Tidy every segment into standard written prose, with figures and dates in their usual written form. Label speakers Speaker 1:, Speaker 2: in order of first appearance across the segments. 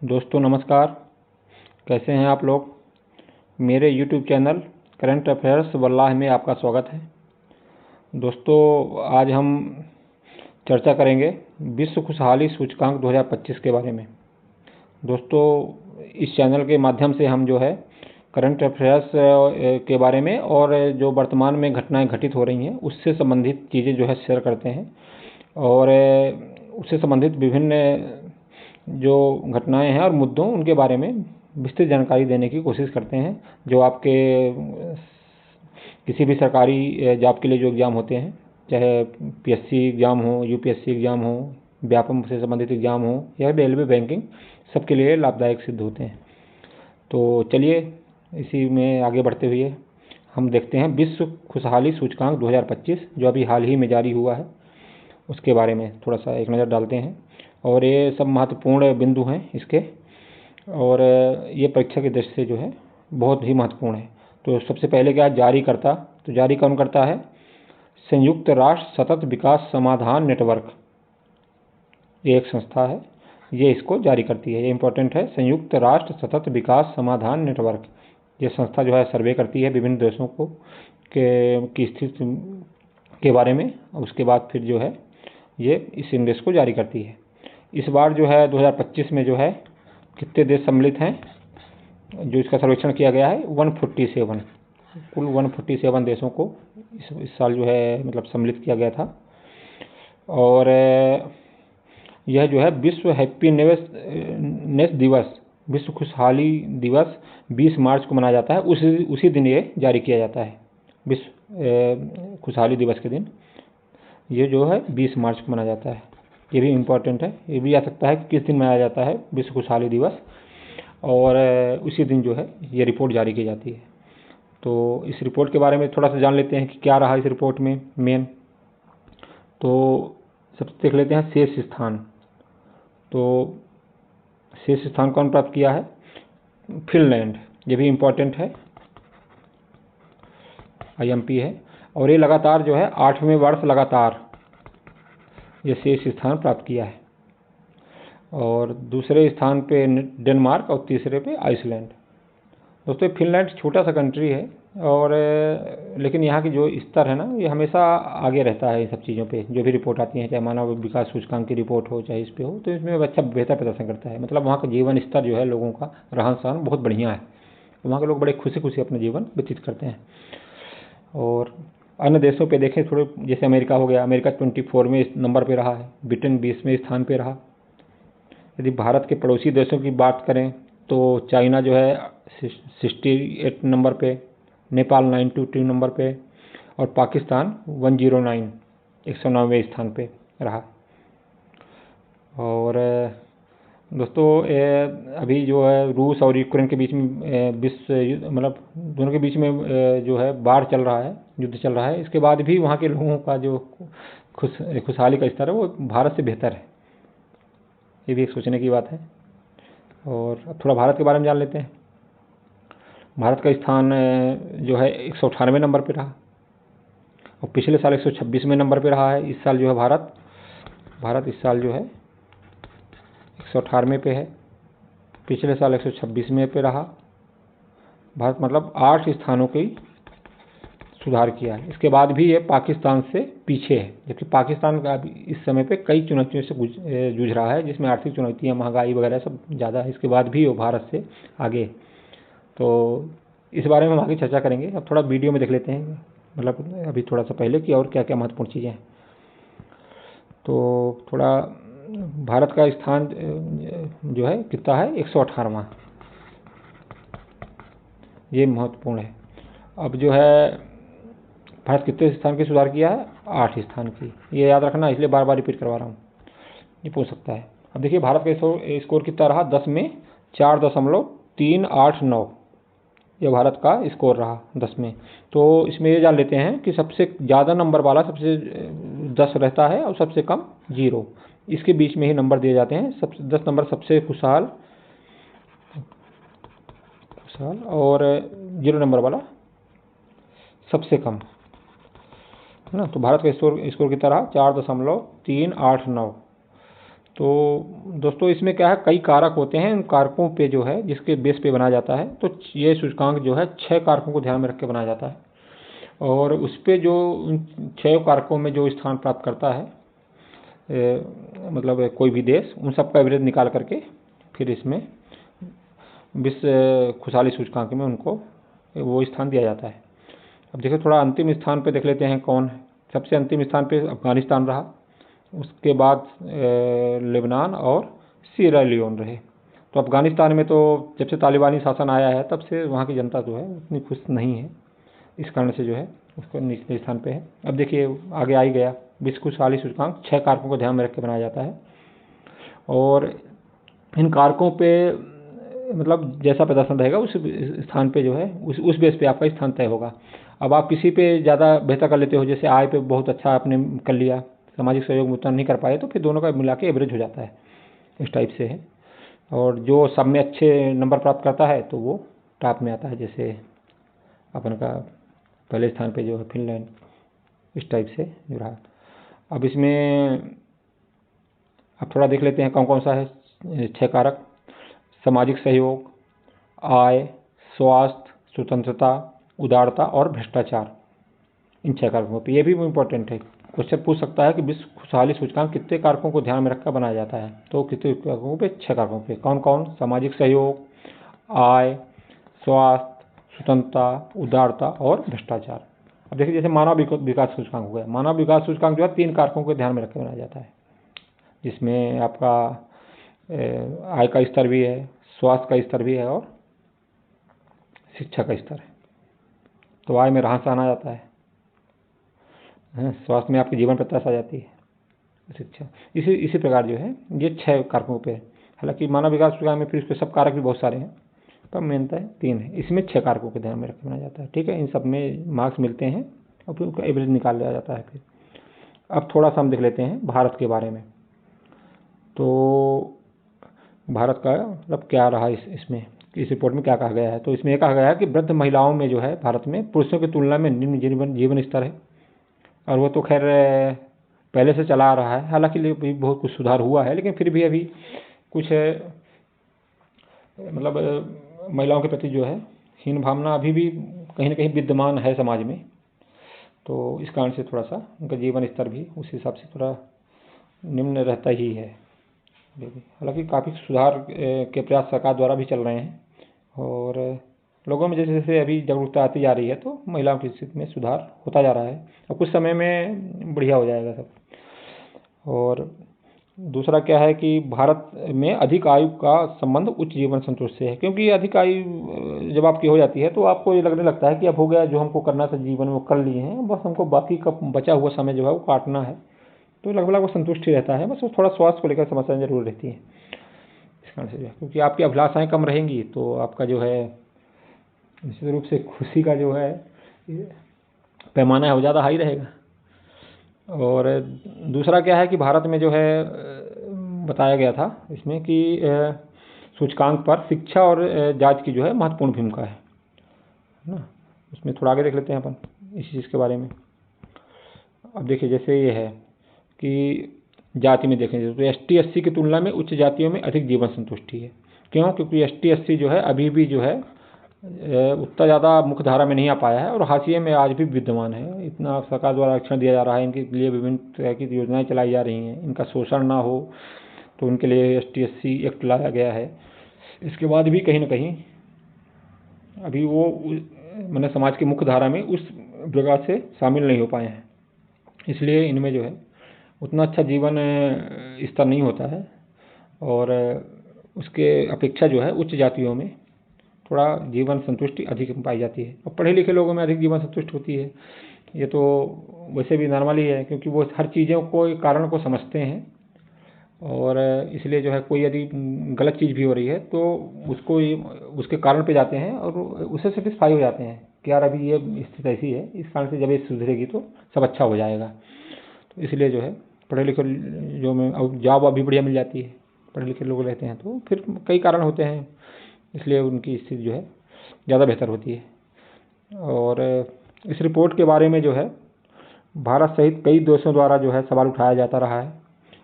Speaker 1: दोस्तों नमस्कार। कैसे हैं आप लोग। मेरे YouTube चैनल करंट अफेयर्स वल्लाह में आपका स्वागत है। दोस्तों आज हम चर्चा करेंगे विश्व खुशहाली सूचकांक 2025 के बारे में। दोस्तों इस चैनल के माध्यम से हम जो है करंट अफेयर्स के बारे में और जो वर्तमान में घटनाएं घटित हो रही हैं उससे संबंधित चीज़ें जो है शेयर करते हैं और उससे संबंधित विभिन्न जो घटनाएं हैं और मुद्दों उनके बारे में विस्तृत जानकारी देने की कोशिश करते हैं, जो आपके किसी भी सरकारी जॉब के लिए जो एग्ज़ाम होते हैं, चाहे पीएससी एग्ज़ाम हो, यूपीएससी एग्ज़ाम हो, व्यापम से संबंधित एग्ज़ाम हो या रेलवे बैंकिंग, सबके लिए लाभदायक सिद्ध होते हैं। तो चलिए इसी में आगे बढ़ते हुए हम देखते हैं विश्व खुशहाली सूचकांक 2025 जो अभी हाल ही में जारी हुआ है उसके बारे में थोड़ा सा एक नज़र डालते हैं। और ये सब महत्वपूर्ण बिंदु हैं इसके, और ये परीक्षा की दृष्टि से जो है बहुत ही महत्वपूर्ण है। तो सबसे पहले क्या जारीकर्ता, तो जारी कौन करता है? संयुक्त राष्ट्र सतत विकास समाधान नेटवर्क, ये एक संस्था है, ये इसको जारी करती है। ये इंपॉर्टेंट है, संयुक्त राष्ट्र सतत विकास समाधान नेटवर्क। ये संस्था जो है सर्वे करती है विभिन्न देशों को की स्थिति के बारे में, उसके बाद फिर जो है ये इस इंडेक्स को जारी करती है। इस बार जो है 2025 में जो है कितने देश सम्मिलित हैं, जो इसका सर्वेक्षण किया गया है 147, कुल 147 देशों को इस साल जो है मतलब सम्मिलित किया गया था। और यह जो है विश्व हैप्पीनेस दिवस, विश्व खुशहाली दिवस 20 मार्च को मनाया जाता है। उसी दिन ये जारी किया जाता है। विश्व खुशहाली दिवस के दिन ये जो है 20 मार्च को मनाया जाता है। ये भी इम्पोर्टेंट है, ये भी आ सकता है कि किस दिन मनाया जाता है विश्व खुशहाली दिवस, और उसी दिन जो है ये रिपोर्ट जारी की जाती है। तो इस रिपोर्ट के बारे में थोड़ा सा जान लेते हैं कि क्या रहा इस रिपोर्ट में मेन। तो सबसे देख लेते हैं शीर्ष स्थान। तो शीर्ष स्थान कौन प्राप्त किया है? फिनलैंड, ये भी इम्पोर्टेंट है, IMP है, और ये लगातार जो है 8वें वर्ष लगातार ये शीर्ष स्थान प्राप्त किया है। और दूसरे स्थान पे डेनमार्क और तीसरे पे आइसलैंड। दोस्तों फिनलैंड छोटा सा कंट्री है, और लेकिन यहाँ की जो स्तर है ना ये हमेशा आगे रहता है इन सब चीज़ों पे। जो भी रिपोर्ट आती है, चाहे मानव विकास सूचकांक की रिपोर्ट हो चाहे इस पे हो, तो इसमें अच्छा बेहतर प्रदर्शन करता है। मतलब वहाँ का जीवन स्तर जो है, लोगों का रहन सहन बहुत बढ़िया है। वहाँ के लोग बड़े खुशी खुशी अपना जीवन व्यतीत करते हैं। और अन्य देशों पे देखें थोड़े, जैसे अमेरिका हो गया, अमेरिका 24वें नंबर पे रहा है, ब्रिटेन 20वें स्थान पे रहा। यदि भारत के पड़ोसी देशों की बात करें तो चाइना जो है 68 नंबर पे, नेपाल 92 नंबर पे, और पाकिस्तान 109वें स्थान पे रहा। और दोस्तों अभी जो है रूस और यूक्रेन के बीच में विश्व मतलब दोनों के बीच में जो है बाढ़ चल रहा है, युद्ध चल रहा है। इसके बाद भी वहाँ के लोगों का जो खुशहाली का स्तर है वो भारत से बेहतर है। ये भी एक सोचने की बात है। और अब थोड़ा भारत के बारे में जान लेते हैं। भारत का स्थान जो है 198वें नंबर पे रहा, और पिछले साल 126वें नंबर पे रहा है। इस साल जो है भारत इस साल जो है 118वें पे है, पिछले साल 126वें पे रहा। भारत मतलब 8 स्थानों की सुधार किया है। इसके बाद भी ये पाकिस्तान से पीछे है, जबकि पाकिस्तान का अभी इस समय पे कई चुनौतियों से जूझ रहा है, जिसमें आर्थिक चुनौतियां, महंगाई वगैरह सब ज़्यादा है। इसके बाद भी वो भारत से आगे। तो इस बारे में हम आगे चर्चा करेंगे। अब थोड़ा वीडियो में देख लेते हैं, मतलब अभी थोड़ा सा पहले की और क्या क्या महत्वपूर्ण चीज़ें हैं। तो थोड़ा भारत का स्थान जो है कितना है, 118वां, ये महत्वपूर्ण है। अब जो है भारत कितने स्थान की सुधार किया है? 8 स्थान की। ये याद रखना, इसलिए बार बार रिपीट करवा रहा हूँ, ये पूछ सकता है। अब देखिए भारत का स्कोर कितना रहा, 10 में 4.389, ये भारत का स्कोर रहा 10 में। तो इसमें ये जान लेते हैं कि सबसे ज़्यादा नंबर वाला सबसे 10 रहता है और सबसे कम 0, इसके बीच में ही नंबर दिए जाते हैं। 10 नंबर सबसे खुशहाल, और 0 नंबर वाला सबसे कम, है ना। तो भारत का स्कोर कितना रहा, 4.389। तो दोस्तों इसमें क्या है, कई कारक होते हैं, उन कारकों पे जो है जिसके बेस पे बनाया जाता है। तो ये सूचकांक जो है 6 कारकों को ध्यान में रख के बनाया जाता है, और उस पे जो उन 6 कारकों में जो स्थान प्राप्त करता है मतलब कोई भी देश, उन सब का एवरेज निकाल करके फिर इसमें विश्व खुशहाली सूचकांक में उनको वो स्थान दिया जाता है। अब देखिए थोड़ा अंतिम स्थान पे देख लेते हैं कौन है। सबसे अंतिम स्थान पे अफगानिस्तान रहा, उसके बाद लेबनान और सीरा लियोन रहे। तो अफगानिस्तान में तो जब से तालिबानी शासन आया है तब से वहाँ की जनता जो है उतनी खुश नहीं है, इस कारण से जो है उसको निचले स्थान पे है। अब देखिए आगे आ ही गया, विश्व खुशहाली सूचकांक 6 कारकों को ध्यान में रख के बनाया जाता है, और इन कारकों पे मतलब जैसा प्रदर्शन रहेगा उस स्थान पे जो है उस बेस पे आपका स्थान तय होगा। अब आप किसी पे ज़्यादा बेहतर कर लेते हो, जैसे आय पे बहुत अच्छा आपने कर लिया, सामाजिक सहयोग में उतना नहीं कर पाए, तो फिर दोनों का मिला के एवरेज हो जाता है, इस टाइप से है। और जो सब में अच्छे नंबर प्राप्त करता है तो वो टॉप में आता है, जैसे अपन का पहले स्थान पे जो है फिनलैंड, इस टाइप से जो रहा। अब इसमें अब थोड़ा देख लेते हैं कौन कौन सा है 6 कारक। सामाजिक सहयोग, आय, स्वास्थ्य, स्वतंत्रता, उदारता और भ्रष्टाचार, इन 6 कारकों पे। ये भी इम्पोर्टेंट है, क्वेश्चन पूछ सकता है कि विश्व खुशहाली सूचकांक कितने कारकों को ध्यान में रखकर बनाया जाता है। तो कितने कारकों पे? 6 कारकों पे। कौन कौन? सामाजिक सहयोग, आय, स्वास्थ्य, स्वतंत्रता, उदारता और भ्रष्टाचार। अब देखिए जैसे मानव विकास सूचकांक हो गया, मानव विकास सूचकांक जो है 3 कारकों को ध्यान में रखकर बनाया जाता है, जिसमें आपका आय का स्तर भी है, स्वास्थ्य का स्तर भी है और शिक्षा का स्तर है। तो आय में रहन सहन आ जाता है, स्वास्थ्य में आपकी जीवन प्रत्याशा आ जाती है, शिक्षा। इसी प्रकार जो है ये 6 कारकों पे है। हालांकि मानव विकास सूचकांक में फिर उसके सब कारक भी बहुत सारे हैं, पर मेनता है 3 है, इसमें 6 कारकों को ध्यान में रख के बनाया जाता है। ठीक है, इन सब में मार्क्स मिलते हैं और फिर उसका एवरेज निकाल लिया जाता है। फिर अब थोड़ा सा हम देख लेते हैं भारत के बारे में। तो भारत का मतलब क्या रहा इसमें, इस रिपोर्ट में क्या कहा गया है। तो इसमें यह कहा गया है कि वृद्ध महिलाओं में जो है भारत में पुरुषों की तुलना में निम्न जीवन स्तर है, और वो तो खैर पहले से चला आ रहा है। हालांकि भी बहुत कुछ सुधार हुआ है, लेकिन फिर भी अभी कुछ मतलब महिलाओं के प्रति जो है हीन भावना अभी भी कहीं ना कहीं विद्यमान है समाज में। तो इस कारण से थोड़ा सा उनका जीवन स्तर भी उस हिसाब से थोड़ा निम्न रहता ही है। हालांकि काफ़ी सुधार के प्रयास सरकार द्वारा भी चल रहे हैं, और लोगों में जैसे जैसे अभी जागरूकता आती जा रही है तो महिलाओं की स्थिति में सुधार होता जा रहा है, और कुछ समय में बढ़िया हो जाएगा सब। और दूसरा क्या है कि भारत में अधिक आयु का संबंध उच्च जीवन संतोष से है, क्योंकि अधिक आयु जब आपकी हो जाती है तो आपको ये लगने लगता है कि अब हो गया, जो हमको करना था जीवन में वो कर लिए हैं, बस हमको बाकी का बचा हुआ समय जो है वो काटना है। तो लगभग वो संतुष्ट ही रहता है, बस वो थोड़ा स्वास्थ्य को लेकर समस्याएं जरूर रहती हैं इस कारण से, क्योंकि आपकी अभिलाषाएं कम रहेंगी तो आपका जो है निश्चित रूप से खुशी का जो है पैमाना है वो ज़्यादा हाई रहेगा। और दूसरा क्या है कि भारत में जो है बताया गया था इसमें कि सूचकांक पर शिक्षा और जांच की जो है महत्वपूर्ण भूमिका है ना। उसमें थोड़ा आगे देख लेते हैं अपन इसी चीज़ के बारे में। अब देखिए जैसे ये है कि जाति में देखें तो ST SC की तुलना में उच्च जातियों में अधिक जीवन संतुष्टि है। क्यों? क्योंकि ST SC जो है अभी भी जो है उतना ज़्यादा मुख्य धारा में नहीं आ पाया है, और हाशिए में आज भी विद्यमान है। इतना सरकार द्वारा आरक्षण दिया जा रहा है, इनके लिए विभिन्न तरह की योजनाएं चलाई जा रही हैं, इनका शोषण ना हो तो उनके लिए ST SC एक्ट लाया गया है। इसके बाद भी कहीं ना कहीं अभी वो मैंने समाज की मुख्य धारा में उस प्रकार से शामिल नहीं हो पाए हैं, इसलिए इनमें जो है उतना अच्छा जीवन स्तर नहीं होता है, और उसके अपेक्षा जो है उच्च जातियों में थोड़ा जीवन संतुष्टि अधिक पाई जाती है, और पढ़े लिखे लोगों में अधिक जीवन संतुष्टि होती है। ये तो वैसे भी नॉर्मल ही है, क्योंकि वो हर चीज़ों को कारण को समझते हैं, और इसलिए जो है कोई यदि गलत चीज़ भी हो रही है तो उसको उसके कारण पे जाते हैं और उससे सेटिस्फाई हो जाते हैं कि यार अभी ये स्थिति ऐसी है, इस कारण से जब ये सुधरेगी तो सब अच्छा हो जाएगा। तो इसलिए जो है पढ़े लिखे जो में जॉब अभी बढ़िया मिल जाती है, पढ़े लिखे लोग रहते हैं, तो फिर कई कारण होते हैं, इसलिए उनकी स्थिति जो है ज़्यादा बेहतर होती है। और इस रिपोर्ट के बारे में जो है भारत सहित कई देशों द्वारा जो है सवाल उठाया जाता रहा है,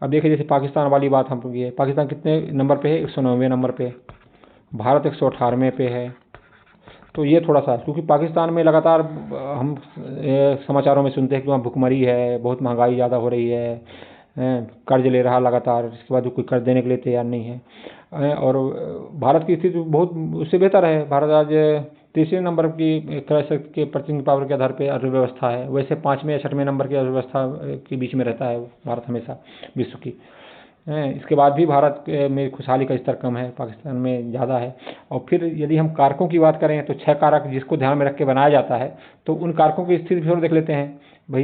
Speaker 1: अब देखिए जैसे पाकिस्तान वाली बात हम ये, पाकिस्तान कितने नंबर पे है? 190वें नंबर पे। भारत 118वें पे है। तो ये थोड़ा सा, क्योंकि पाकिस्तान में लगातार हम समाचारों में सुनते हैं कि वहाँ भुखमरी है, बहुत महंगाई ज़्यादा हो रही है, कर्ज ले रहा लगातार, इसके बाद कोई कर्ज देने के लिए तैयार नहीं है। और भारत की स्थिति बहुत उससे बेहतर है। भारत आज तीसरे नंबर की क्रय शक्ति के पर्चेसिंग पावर के आधार पर अर्थव्यवस्था है। वैसे 5वें या 6वें नंबर की अर्थव्यवस्था के बीच में रहता है भारत हमेशा विश्व की। इसके बाद भी भारत में खुशहाली का स्तर कम है, पाकिस्तान में ज़्यादा है। और फिर यदि हम कारकों की बात करें तो 6 कारक जिसको ध्यान में रख के बनाया जाता है, तो उन कारकों की स्थिति फिर देख लेते हैं। भाई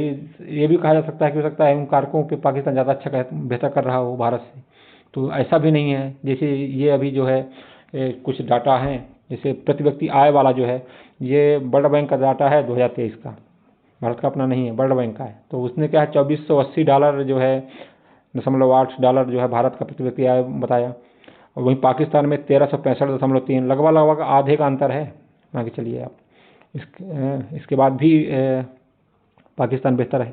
Speaker 1: ये भी कहा जा सकता है कि हो सकता है उन कारकों पे पाकिस्तान ज़्यादा अच्छा बेहतर कर रहा हो भारत से। तो ऐसा भी नहीं है। जैसे ये अभी जो है कुछ डाटा हैं, जैसे प्रति व्यक्ति आय वाला जो है, ये वर्ल्ड बैंक का डाटा है 2023 का, भारत का अपना नहीं है, वर्ल्ड बैंक का है। तो उसने क्या है $2480 जो है $0.8 जो है भारत का प्रति व्यक्ति आय बताया। और वहीं पाकिस्तान में 1365.3, लगभग आधे का अंतर है। आगे चलिए आप। इसके बाद भी पाकिस्तान बेहतर है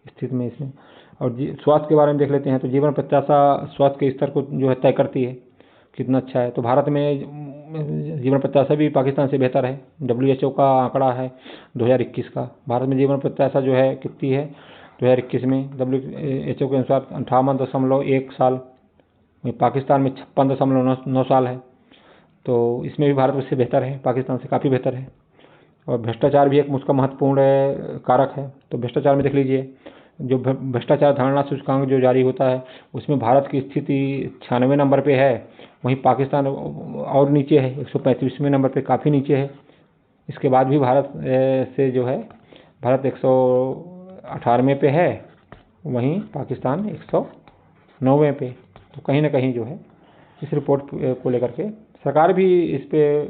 Speaker 1: स्थिति में इसमें। और स्वास्थ्य के बारे में देख लेते हैं तो जीवन प्रत्याशा स्वास्थ्य के स्तर को जो है तय करती है कितना अच्छा है। तो भारत में जीवन प्रत्याशा भी पाकिस्तान से बेहतर है। WHO का आंकड़ा है 2021 का, भारत में जीवन प्रत्याशा जो है कितनी है 2021 में WHO के अनुसार 58.1 साल, वहीं पाकिस्तान में 56.9 साल है। तो इसमें भी भारत उससे बेहतर है, पाकिस्तान से काफ़ी बेहतर है। और भ्रष्टाचार भी एक उसका महत्वपूर्ण कारक है। तो भ्रष्टाचार में देख लीजिए, जो भ्रष्टाचार धारणा सूचकांक जो जारी होता है उसमें भारत की स्थिति 96वें नंबर पे है, वहीं पाकिस्तान और नीचे है 135वें नंबर पे, काफ़ी नीचे है। इसके बाद भी भारत से जो है भारत 118वें पे है, वहीं पाकिस्तान 109वें पे। तो कहीं ना कहीं जो है इस रिपोर्ट को लेकर के सरकार भी इस पे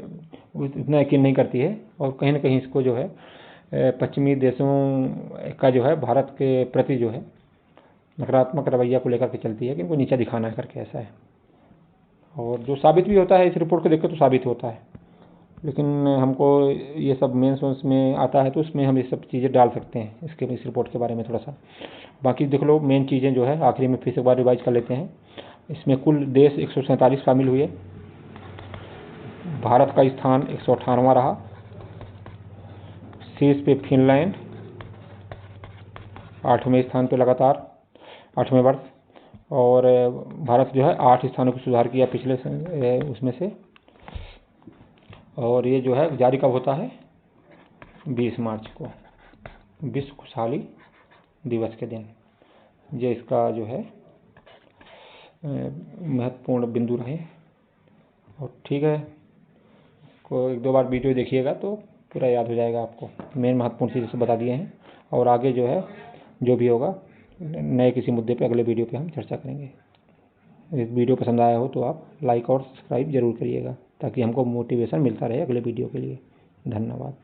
Speaker 1: इतना यकीन नहीं करती है, और कहीं ना कहीं इसको जो है पश्चिमी देशों का जो है भारत के प्रति जो है नकारात्मक रवैया को लेकर के चलती है कि इनको नीचा दिखाना है करके, ऐसा है। और जो साबित भी होता है इस रिपोर्ट को देखकर, तो साबित होता है। लेकिन हमको ये सब मेंस में आता है तो उसमें हम ये सब चीज़ें डाल सकते हैं इस रिपोर्ट के बारे में थोड़ा सा। बाकी देख लो मेन चीज़ें जो है आखिरी में फिर से एक बार रिवाइज कर लेते हैं। इसमें कुल देश 147 शामिल हुए। भारत का स्थान 118वां रहा। शीर्ष पे फिनलैंड 8वें स्थान पे लगातार 8वें वर्ष। और भारत जो है 8 स्थानों को सुधार किया पिछले उसमें से। और ये जो है जारी कब होता है? 20 मार्च को, विश्व खुशहाली दिवस के दिन। ये इसका जो है महत्वपूर्ण बिंदु रहे। और ठीक है, को 1-2 बार वीडियो देखिएगा तो पूरा याद हो जाएगा आपको। मेन महत्वपूर्ण चीज़ से बता दिए हैं। और आगे जो है जो भी होगा नए किसी मुद्दे पे अगले वीडियो पे हम चर्चा करेंगे। इस वीडियो पसंद आया हो तो आप लाइक और सब्सक्राइब जरूर करिएगा, ताकि हमको मोटिवेशन मिलता रहे अगले वीडियो के लिए। धन्यवाद।